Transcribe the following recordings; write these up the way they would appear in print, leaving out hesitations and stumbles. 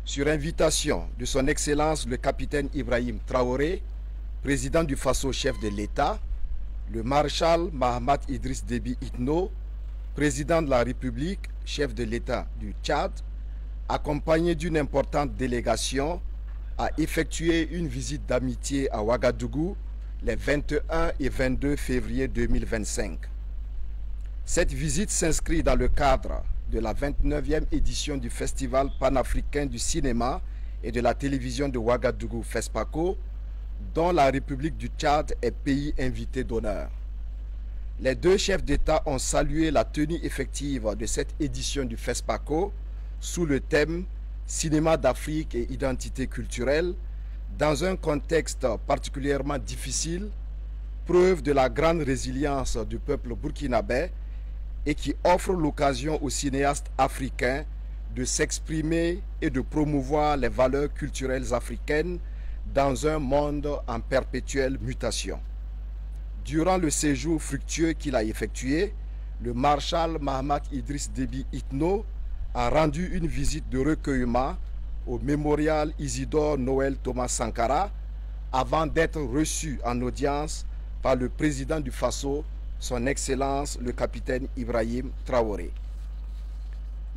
Sur invitation de son Excellence le capitaine Ibrahim Traoré, président du Faso chef de l'État, le maréchal Mahamat Idriss Déby Itno, président de la République, chef de l'État du Tchad, accompagné d'une importante délégation, a effectué une visite d'amitié à Ouagadougou les 21 et 22 février 2025. Cette visite s'inscrit dans le cadre de la 29e édition du Festival panafricain du cinéma et de la télévision de Ouagadougou, FESPACO, dont la République du Tchad est pays invité d'honneur. Les deux chefs d'État ont salué la tenue effective de cette édition du FESPACO sous le thème « Cinéma d'Afrique et identité culturelle » dans un contexte particulièrement difficile, preuve de la grande résilience du peuple burkinabé et qui offre l'occasion aux cinéastes africains de s'exprimer et de promouvoir les valeurs culturelles africaines dans un monde en perpétuelle mutation. Durant le séjour fructueux qu'il a effectué, le maréchal Mahamat Idriss Déby Itno a rendu une visite de recueillement au mémorial Isidore Noël Thomas Sankara avant d'être reçu en audience par le président du Faso, son Excellence le capitaine Ibrahim Traoré.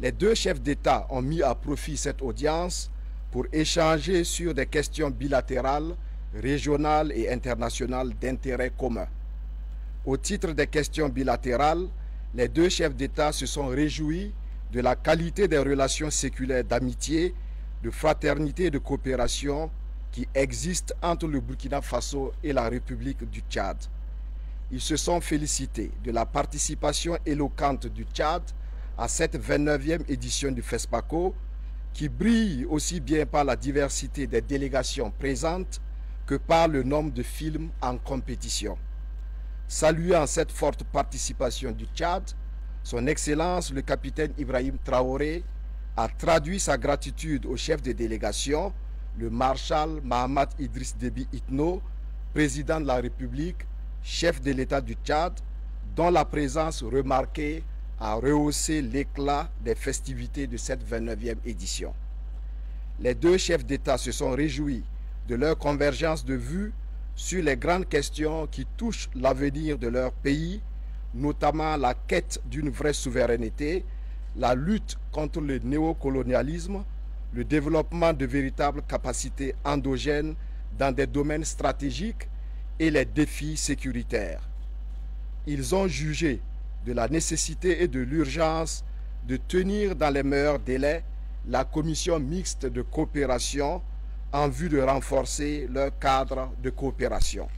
Les deux chefs d'État ont mis à profit cette audience pour échanger sur des questions bilatérales, régionales et internationales d'intérêt commun. Au titre des questions bilatérales, les deux chefs d'État se sont réjouis de la qualité des relations séculaires d'amitié, de fraternité et de coopération qui existent entre le Burkina Faso et la République du Tchad. Ils se sont félicités de la participation éloquente du Tchad à cette 29e édition du FESPACO qui brille aussi bien par la diversité des délégations présentes que par le nombre de films en compétition. Saluant cette forte participation du Tchad, son Excellence le capitaine Ibrahim Traoré a traduit sa gratitude au chef de délégation, le maréchal Mahamat Idriss Déby Itno, président de la République, chef de l'État du Tchad, dont la présence remarquée a rehaussé l'éclat des festivités de cette 29e édition. Les deux chefs d'État se sont réjouis de leur convergence de vues sur les grandes questions qui touchent l'avenir de leur pays, notamment la quête d'une vraie souveraineté, la lutte contre le néocolonialisme, le développement de véritables capacités endogènes dans des domaines stratégiques et les défis sécuritaires. Ils ont jugé de la nécessité et de l'urgence de tenir dans les meilleurs délais la commission mixte de coopération en vue de renforcer leur cadre de coopération.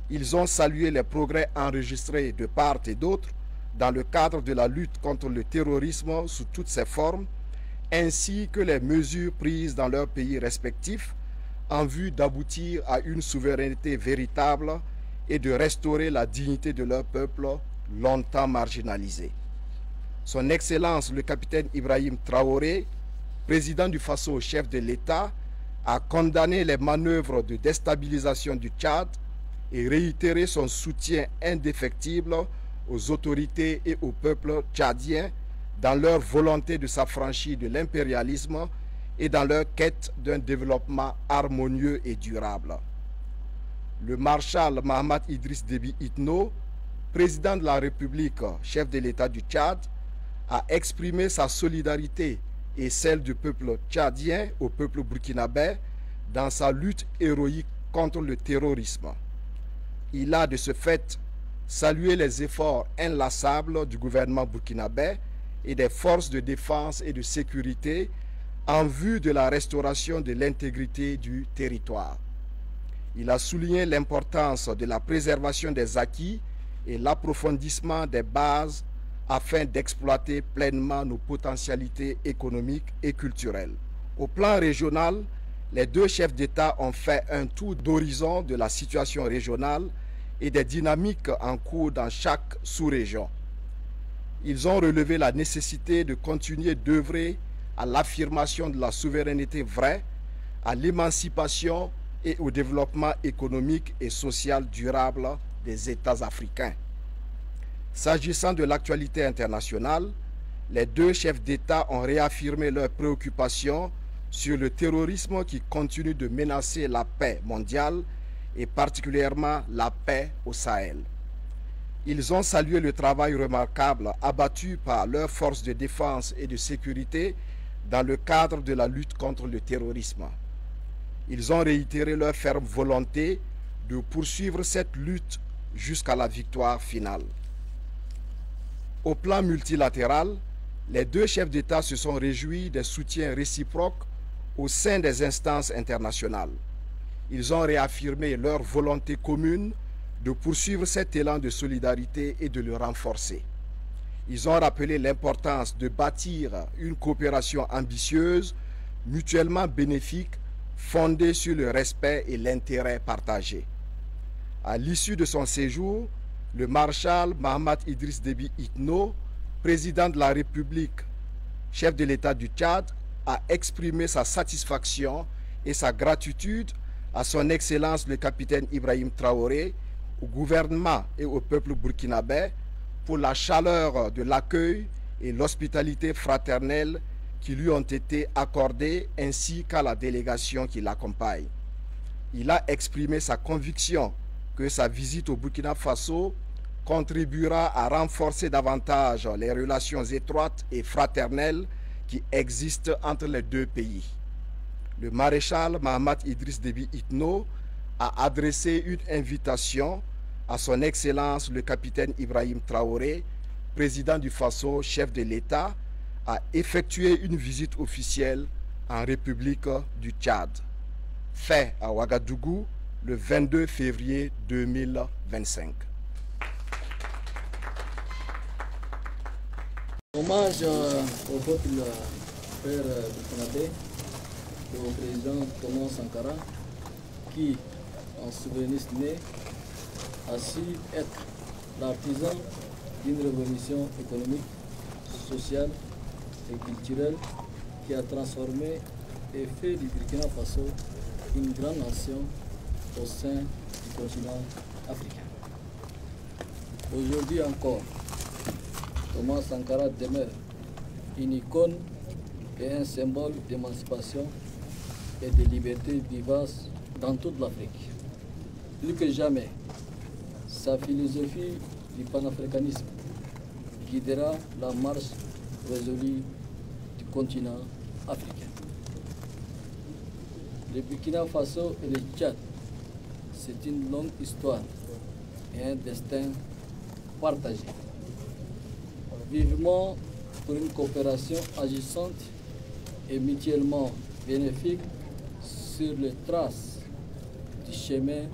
Ils ont salué les progrès enregistrés de part et d'autre dans le cadre de la lutte contre le terrorisme sous toutes ses formes, ainsi que les mesures prises dans leurs pays respectifs en vue d'aboutir à une souveraineté véritable et de restaurer la dignité de leur peuple longtemps marginalisé. Son Excellence le capitaine Ibrahim Traoré, président du Faso chef de l'État, a condamné les manœuvres de déstabilisation du Tchad et réitéré son soutien indéfectible aux autorités et au peuple tchadien dans leur volonté de s'affranchir de l'impérialisme et dans leur quête d'un développement harmonieux et durable. Le maréchal Mahamat Idriss Déby Itno, président de la République, chef de l'État du Tchad, a exprimé sa solidarité et celle du peuple tchadien au peuple burkinabé dans sa lutte héroïque contre le terrorisme. Il a de ce fait salué les efforts inlassables du gouvernement burkinabé et des forces de défense et de sécurité en vue de la restauration de l'intégrité du territoire. Il a souligné l'importance de la préservation des acquis et l'approfondissement des bases afin d'exploiter pleinement nos potentialités économiques et culturelles. Au plan régional, les deux chefs d'État ont fait un tour d'horizon de la situation régionale et des dynamiques en cours dans chaque sous-région. Ils ont relevé la nécessité de continuer d'œuvrer à l'affirmation de la souveraineté vraie, à l'émancipation et au développement économique et social durable des États africains. S'agissant de l'actualité internationale, les deux chefs d'État ont réaffirmé leurs préoccupations sur le terrorisme qui continue de menacer la paix mondiale et particulièrement la paix au Sahel. Ils ont salué le travail remarquable abattu par leurs forces de défense et de sécurité dans le cadre de la lutte contre le terrorisme. Ils ont réitéré leur ferme volonté de poursuivre cette lutte jusqu'à la victoire finale. Au plan multilatéral, les deux chefs d'État se sont réjouis des soutiens réciproques au sein des instances internationales. Ils ont réaffirmé leur volonté commune de poursuivre cet élan de solidarité et de le renforcer. Ils ont rappelé l'importance de bâtir une coopération ambitieuse, mutuellement bénéfique, fondée sur le respect et l'intérêt partagé. À l'issue de son séjour, le maréchal Mahamat Idriss Déby Itno, président de la République, chef de l'État du Tchad, a exprimé sa satisfaction et sa gratitude à son Excellence le capitaine Ibrahim Traoré, au gouvernement et au peuple burkinabé pour la chaleur de l'accueil et l'hospitalité fraternelle qui lui ont été accordées ainsi qu'à la délégation qui l'accompagne. Il a exprimé sa conviction que sa visite au Burkina Faso contribuera à renforcer davantage les relations étroites et fraternelles qui existent entre les deux pays. Le maréchal Mahamat Idriss Déby Itno a adressé une invitation à son Excellence le capitaine Ibrahim Traoré, président du Faso, chef de l'État, à effectuer une visite officielle en République du Tchad. Fait à Ouagadougou le 22 février 2025. Hommage au peuple frère burkinabé, au président Thomas Sankara, qui, en souverainiste né, a su être l'artisan d'une révolution économique, sociale et culturelle qui a transformé et fait du Burkina Faso une grande nation au sein du continent africain. Aujourd'hui encore, Thomas Sankara demeure une icône et un symbole d'émancipation et de liberté vivace dans toute l'Afrique. Plus que jamais, sa philosophie du panafricanisme guidera la marche résolue du continent africain. Le Burkina Faso et le Tchad, c'est une longue histoire et un destin partagé. Vivement pour une coopération agissante et mutuellement bénéfique sur les traces du chemin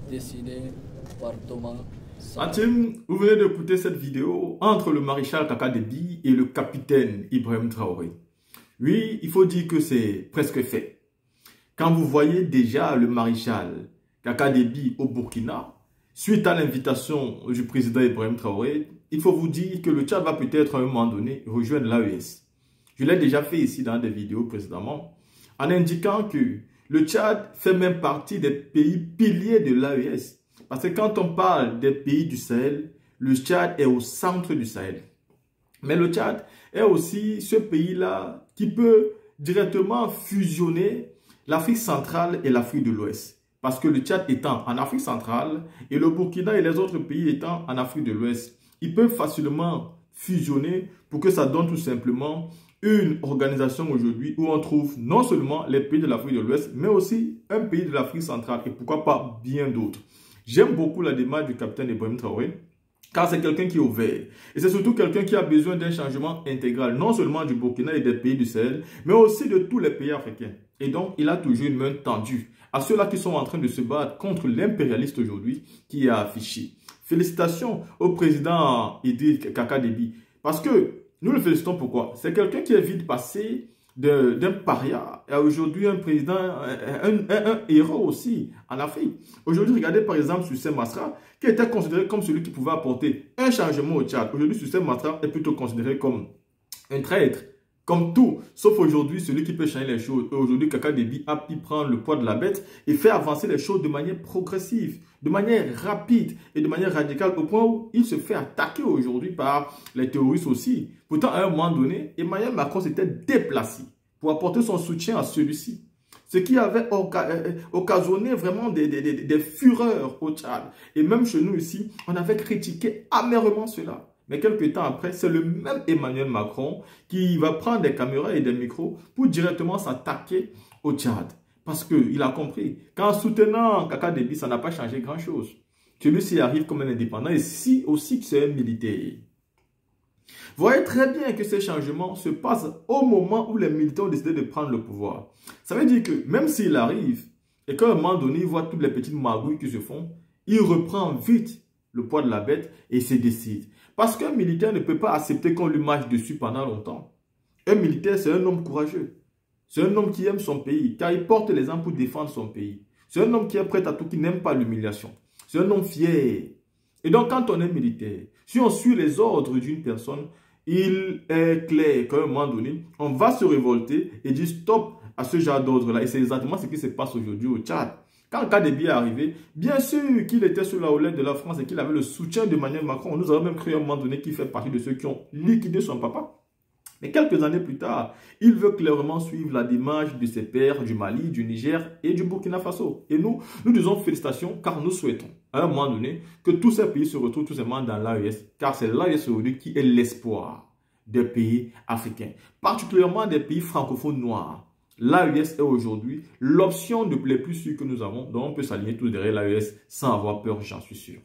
dessiné par Thomas Sankara. Antim, vous venez d'écouter cette vidéo entre le maréchal Kaka Déby et le capitaine Ibrahim Traoré. Oui, il faut dire que c'est presque fait. Quand vous voyez déjà le maréchal Kaka Déby au Burkina, suite à l'invitation du président Ibrahim Traoré, il faut vous dire que le Tchad va peut-être à un moment donné rejoindre l'AES. Je l'ai déjà fait ici dans des vidéos précédemment, en indiquant que le Tchad fait même partie des pays piliers de l'AES. Parce que quand on parle des pays du Sahel, le Tchad est au centre du Sahel. Mais le Tchad est aussi ce pays-là qui peut directement fusionner l'Afrique centrale et l'Afrique de l'Ouest. Parce que le Tchad étant en Afrique centrale et le Burkina et les autres pays étant en Afrique de l'Ouest, ils peuvent facilement fusionner pour que ça donne tout simplement une organisation aujourd'hui où on trouve non seulement les pays de l'Afrique de l'Ouest, mais aussi un pays de l'Afrique centrale et pourquoi pas bien d'autres. J'aime beaucoup la démarche du capitaine Ibrahim Traoré, car c'est quelqu'un qui est ouvert. Et c'est surtout quelqu'un qui a besoin d'un changement intégral, non seulement du Burkina et des pays du Sahel, mais aussi de tous les pays africains. Et donc, il a toujours une main tendue à ceux-là qui sont en train de se battre contre l'impérialiste aujourd'hui qui est affiché. Félicitations au président Idriss Kaka Déby. Parce que nous le félicitons pourquoi? C'est quelqu'un qui est vite passé d'un paria à aujourd'hui un président, un héros aussi en Afrique. Aujourd'hui, regardez par exemple Sucé Masra, qui était considéré comme celui qui pouvait apporter un changement au Tchad. Aujourd'hui, Sucé Masra est plutôt considéré comme un traître. Comme tout, sauf aujourd'hui, celui qui peut changer les choses. Aujourd'hui, Kaka Déby a pu prendre le poids de la bête et faire avancer les choses de manière progressive, de manière rapide et de manière radicale, au point où il se fait attaquer aujourd'hui par les terroristes aussi. Pourtant, à un moment donné, Emmanuel Macron s'était déplacé pour apporter son soutien à celui-ci. Ce qui avait occasionné vraiment des fureurs au Tchad. Et même chez nous ici, on avait critiqué amèrement cela. Mais quelques temps après, c'est le même Emmanuel Macron qui va prendre des caméras et des micros pour directement s'attaquer au Tchad. Parce qu'il a compris qu'en soutenant Kaka Déby, ça n'a pas changé grand-chose. Celui-ci arrive comme un indépendant et si aussi que c'est un militaire. Vous voyez très bien que ces changements se passent au moment où les militaires ont décidé de prendre le pouvoir. Ça veut dire que même s'il arrive et qu'à un moment donné, il voit toutes les petites magouilles qui se font, il reprend vite le poids de la bête et se décide. Parce qu'un militaire ne peut pas accepter qu'on lui marche dessus pendant longtemps. Un militaire, c'est un homme courageux. C'est un homme qui aime son pays, car il porte les armes pour défendre son pays. C'est un homme qui est prêt à tout, qui n'aime pas l'humiliation. C'est un homme fier. Et donc, quand on est militaire, si on suit les ordres d'une personne, il est clair qu'à un moment donné, on va se révolter et dire stop à ce genre d'ordre-là. Et c'est exactement ce qui se passe aujourd'hui au Tchad. Quand Kadhabi est arrivé, bien sûr qu'il était sous la houlette de la France et qu'il avait le soutien d'Emmanuel Macron. Nous avons même cru à un moment donné qu'il fait partie de ceux qui ont liquidé son papa. Mais quelques années plus tard, il veut clairement suivre la démarche de ses pairs du Mali, du Niger et du Burkina Faso. Et nous disons félicitations car nous souhaitons à un moment donné que tous ces pays se retrouvent tout simplement dans l'AES, car c'est l'AES aujourd'hui qui est l'espoir des pays africains, particulièrement des pays francophones noirs. L'AES est aujourd'hui l'option de les plus sûre que nous avons, donc on peut s'aligner tous derrière l'AES sans avoir peur, j'en suis sûr.